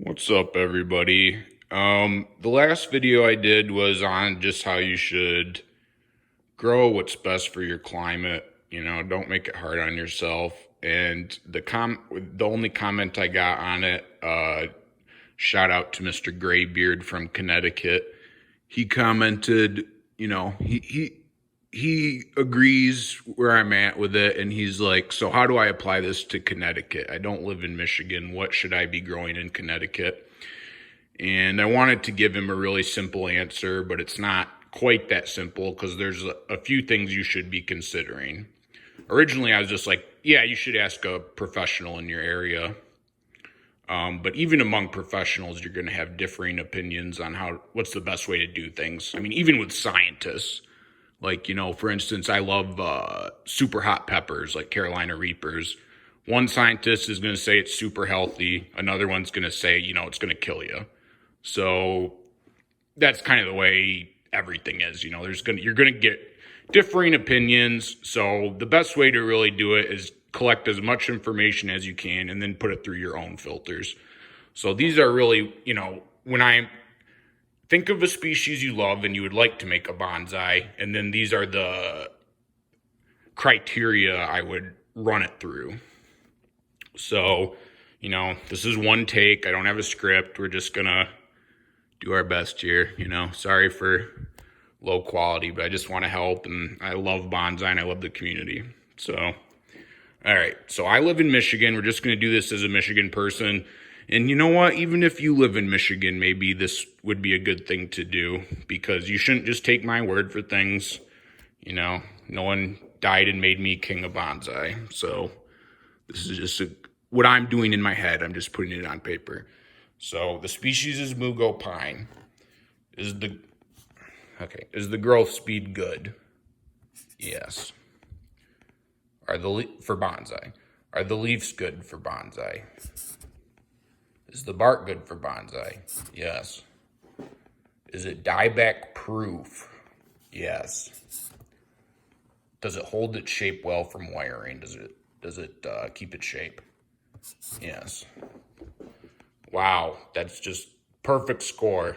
What's up, everybody? The last video I did was on just how you should grow what's best for your climate. Don't make it hard on yourself. And the only comment I got on it, shout out to Mr. Graybeard from Connecticut. He commented, he agrees where I'm at with it, and he's like, so how do I apply this to Connecticut? I don't live in Michigan. What should I be growing in Connecticut? And I wanted to give him a really simple answer, but it's not quite that simple because there's a few things you should be considering. Originally, I was just like, yeah, you should ask a professional in your area. But even among professionals, you're going to have differing opinions on what's the best way to do things. I mean, even with scientists, like, for instance, I love super hot peppers like Carolina Reapers. One scientist is going to say it's super healthy. Another one's going to say, it's going to kill you. So that's kind of the way everything is. You're going to get differing opinions. So the best way to really do it is collect as much information as you can and then put it through your own filters. So these are really, when I think of a species you love and you would like to make a bonsai, and then these are the criteria I would run it through. So, this is one take. I don't have a script. We're just going to do our best here. Sorry for low quality, but I just want to help, and I love bonsai and I love the community. So, all right. So I live in Michigan. We're just going to do this as a Michigan person. And you know what? Even if you live in Michigan, maybe this would be a good thing to do, because you shouldn't just take my word for things. No one died and made me king of bonsai. So this is just what I'm doing in my head. I'm just putting it on paper. So the species is Mugo pine. Is the growth speed good? Yes. For bonsai? Are the leaves good for bonsai? Is the bark good for bonsai? Yes. Is it dieback proof? Yes. Does it hold its shape well from wiring? Does it keep its shape? Yes. Wow, that's just perfect score.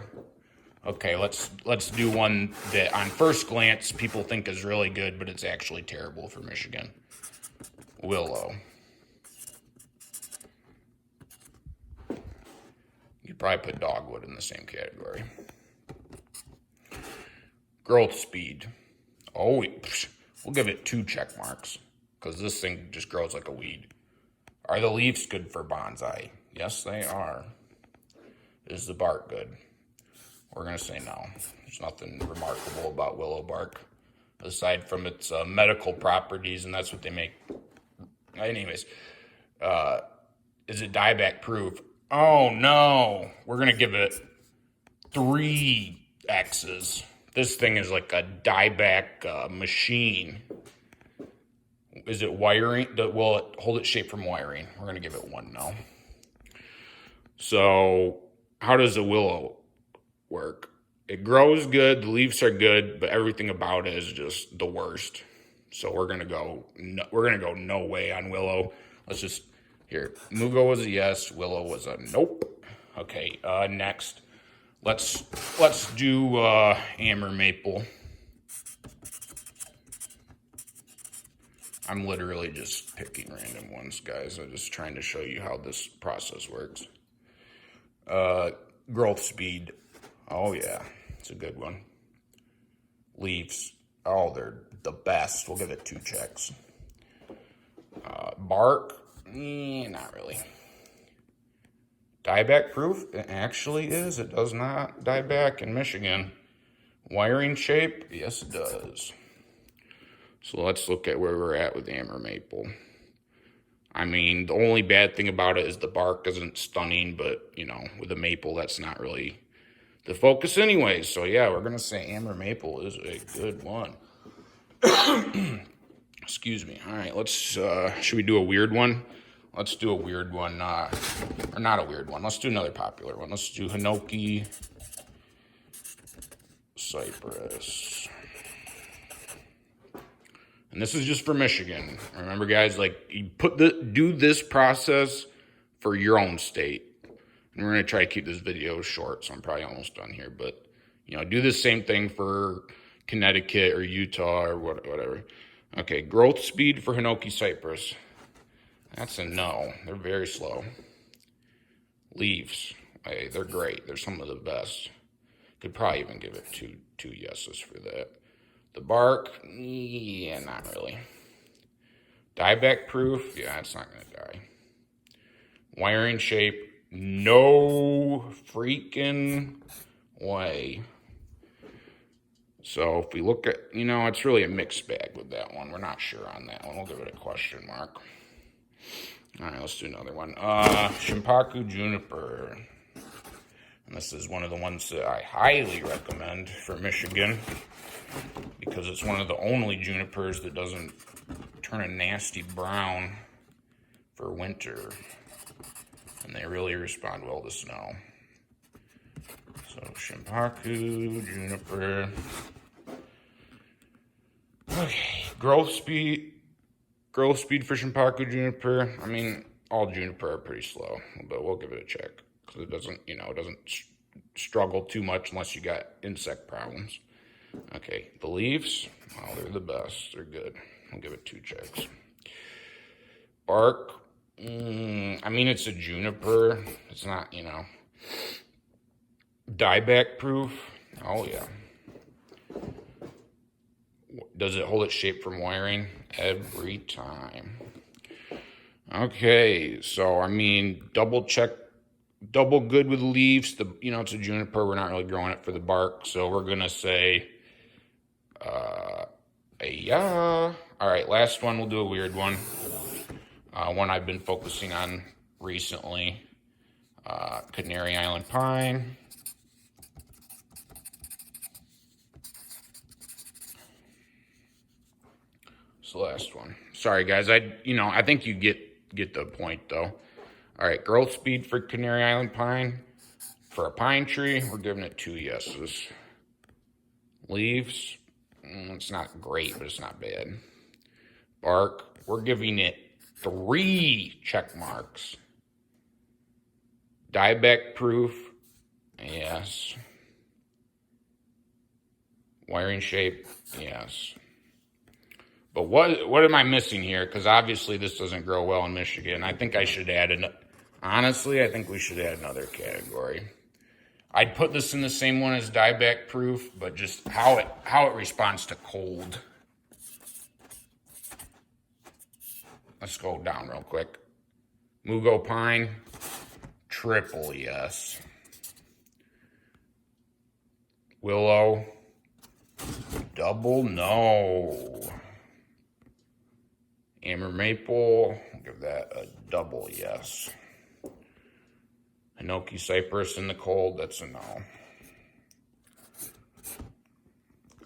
Okay, let's do one that on first glance people think is really good, but it's actually terrible for Michigan. Willow. You'd probably put dogwood in the same category. Growth speed. Oh, we'll give it 2 check marks because this thing just grows like a weed. Are the leaves good for bonsai? Yes, they are. Is the bark good? We're going to say no. There's nothing remarkable about willow bark aside from its medical properties, and that's what they make. Anyways, is it dieback proof? Oh, no. We're going to give it 3 X's. This thing is like a dieback machine. Is it wiring? Will it hold its shape from wiring? We're going to give it 1 no. So how does a willow work? It grows good, the leaves are good, but everything about it is just the worst. So we're gonna go no way on willow. Let's just here. Mugo was a yes, willow was a nope. Okay, next. Let's do amber maple. I'm literally just picking random ones, guys. I'm just trying to show you how this process works. Growth speed. Oh, yeah. It's a good one. Leaves. Oh, they're the best. We'll give it 2 checks. Bark. Not really. Dieback proof? It actually is. It does not die back in Michigan. Wiring shape? Yes, it does. So let's look at where we're at with amber maple. I mean, the only bad thing about it is the bark isn't stunning, but, with a maple, that's not really the focus anyways. So, yeah, we're going to say amber maple is a good one. Excuse me. All right, should we do a weird one? Let's do a weird one, or not a weird one. Let's do another popular one. Let's do Hinoki cypress. And this is just for Michigan. Remember, guys, you do this process for your own state. And we're going to try to keep this video short, so I'm probably almost done here. But, you know, do the same thing for Connecticut or Utah or whatever. Okay, growth speed for Hinoki cypress. That's a no. They're very slow. Leaves. Hey, they're great. They're some of the best. Could probably even give it two yeses for that. The bark, yeah, not really. Dieback proof, yeah, it's not going to die. Wiring shape, no freaking way. So if we look at, you know, it's really a mixed bag with that one. We're not sure on that one. We'll give it a question mark. All right, let's do another one. Shimpaku juniper. And this is one of the ones that I highly recommend for Michigan because it's one of the only junipers that doesn't turn a nasty brown for winter. And they really respond well to snow. So Shimpaku juniper. Okay, growth speed for Shimpaku juniper. I mean, all juniper are pretty slow, but we'll give it a check because it doesn't, you know, it doesn't struggle too much unless you got insect problems. Okay, the leaves, oh, they're the best. They're good. I'll give it 2 checks. Bark, I mean, it's a juniper. It's not, you know, dieback proof. Oh, yeah. Does it hold its shape from wiring? Every time. Okay, so I mean, double check, double good with the leaves. You know, it's a juniper. We're not really growing it for the bark, so we're gonna say, yeah. All right, last one. We'll do a weird one. One I've been focusing on recently. Canary Island pine. The last one. Sorry guys, I think you get the point though. All right, growth speed for Canary Island pine. For a pine tree, we're giving it 2 yeses. Leaves, it's not great, but it's not bad. Bark, we're giving it 3 check marks. Dieback proof, yes. Wiring shape, yes. But what am I missing here? Because obviously this doesn't grow well in Michigan. I think I should add honestly, I think we should add another category. I'd put this in the same one as dieback proof, but just how it responds to cold. Let's go down real quick. Mugo pine, triple yes. Willow, double no. Amber maple, I'll give that a double yes. Hinoki cypress in the cold, that's a no.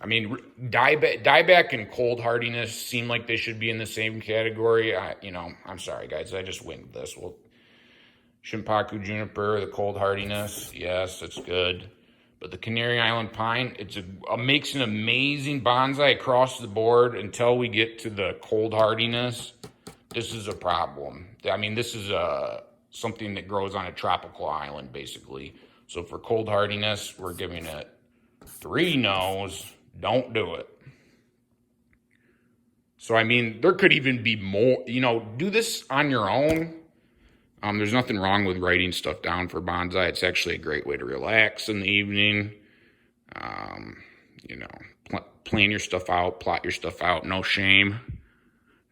I mean, dieback and cold hardiness seem like they should be in the same category. I'm sorry, guys. I just winged this. Shimpaku juniper, the cold hardiness, yes, that's good. But the Canary Island pine, it makes an amazing bonsai across the board until we get to the cold hardiness. This is a problem. I mean, this is something that grows on a tropical island, basically. So for cold hardiness, we're giving it 3 no's. Don't do it. So, I mean, there could even be more, do this on your own. There's nothing wrong with writing stuff down for bonsai. It's actually a great way to relax in the evening. Plan your stuff out, plot your stuff out. No shame.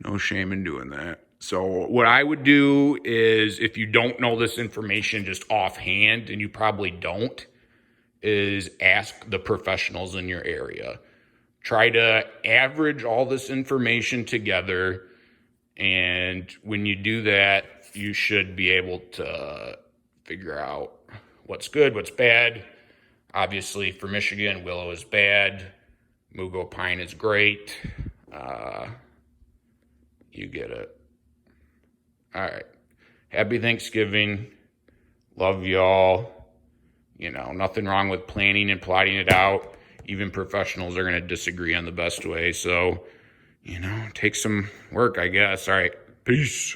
No shame in doing that. So what I would do is, if you don't know this information just offhand, and you probably don't, is ask the professionals in your area. Try to average all this information together, and when you do that, you should be able to figure out what's good, what's bad. Obviously, for Michigan, willow is bad. Mugo pine is great. You get it. All right. Happy Thanksgiving. Love y'all. Nothing wrong with planning and plotting it out. Even professionals are going to disagree on the best way. So, take some work, I guess. All right. Peace.